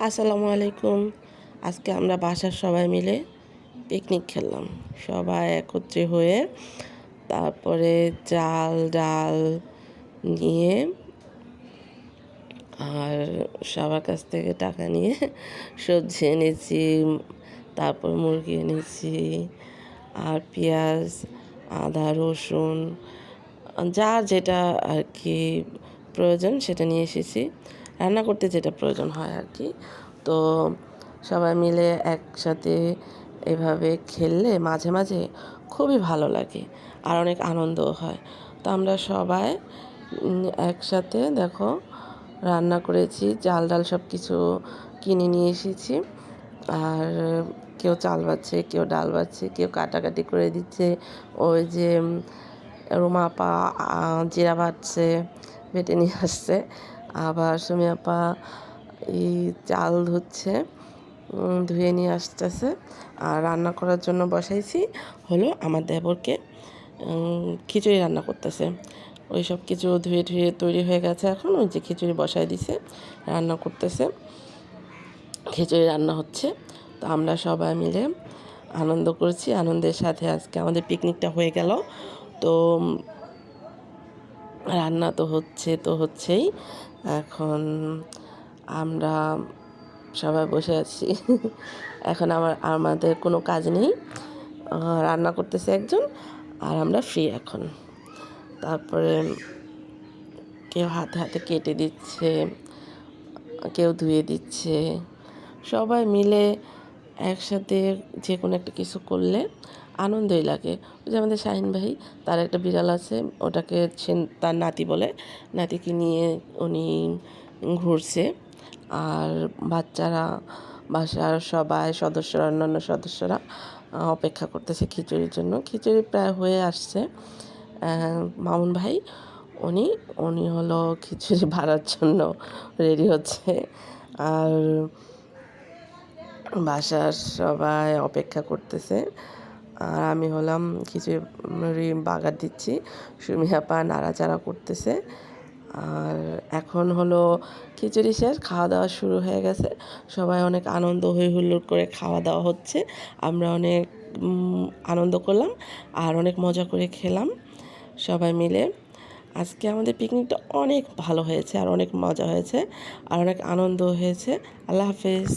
আসসালামু আলাইকুম। আজকে আমরা বাসার সবাই মিলে পিকনিক খেললাম। সবাই একত্রে হয়ে তারপরে চাল ডাল নিয়ে আর সবার কাছ থেকে টাকা নিয়ে সবজি এনেছি, তারপর মুরগি এনেছি আর পেঁয়াজ, আদা, রসুন যার যেটা আর কি প্রয়োজন সেটা নিয়ে এসেছি। রান্না করতে যেটা প্রয়োজন হয় আর কি। তো সবাই মিলে একসাথে এভাবে খেললে মাঝে মাঝে খুবই ভালো লাগে আর অনেক আনন্দও হয়। তো আমরা সবাই একসাথে দেখো রান্না করেছি, চাল ডাল সব কিছু কিনে নিয়ে এসেছি। আর কেউ চাল বাচ্ছে, কেউ ডাল বাচ্ছে, কেউ কাটাকাটি করে দিচ্ছে। ওই যে রুমা আপা জিরা বাটছে, বেটে নিয়ে আসছে। আবার সুমি আপা এই চাল ধুচ্ছে, ধুয়ে নিয়ে আসতেছে। আর রান্না করার জন্য বসাইছি হলো আমার দেবরকে খিচুড়ি রান্না করতেছে। ওই সব কিছু ধুয়ে ধুয়ে তৈরি হয়ে গেছে, এখন ওই যে খিচুড়ি বসাই দিছে, রান্না করতেছে, খিচুড়ি রান্না হচ্ছে। তো আমরা সবাই মিলে আনন্দ করছি। আনন্দের সাথে আজকে আমাদের পিকনিকটা হয়ে গেল। তো রান্না তো হচ্ছেই। এখন আমরা সবাই বসে আছি। এখন আমাদের কোনো কাজ নেই, রান্না করতেছে একজন আর আমরা ফ্রি এখন। তারপরে কেউ হাতে হাতে কেটে দিচ্ছে, কেউ ধুয়ে দিচ্ছে। সবাই মিলে একসাথে যে কোনো একটা কিছু করলে আনন্দই লাগে। ওই যে আমাদের শাহিন ভাই, তার একটা বিড়াল আছে, ওটাকে সে তার নাতি বলে, নাতিকে নিয়ে উনি ঘুরছে। আর বাচ্চারা, বাসার সবাই সদস্যরা, অন্যান্য সদস্যরা অপেক্ষা করতেছে খিচুড়ির জন্য। খিচুড়ি প্রায় হয়ে আসছে। মামুন ভাই উনি উনি হলো খিচুড়ি বাড়ার জন্য রেডি হচ্ছে। আর বাসার সবাই অপেক্ষা করতেছে। আর আমি হলাম খিচুড়ি বাগার দিচ্ছি, সুমি আপা নাড়াচাড়া করতেছে। আর এখন হলো খিচুড়ি শেষ, খাওয়া দাওয়া শুরু হয়ে গেছে। সবাই অনেক আনন্দ হই হুল্লোড় করে খাওয়া দাওয়া হচ্ছে। আমরা অনেক আনন্দ করলাম আর অনেক মজা করে খেলাম সবাই মিলে। আজকে আমাদের পিকনিকটা অনেক ভালো হয়েছে আর অনেক মজা হয়েছে আর অনেক আনন্দ হয়েছে। আল্লাহ হাফেজ।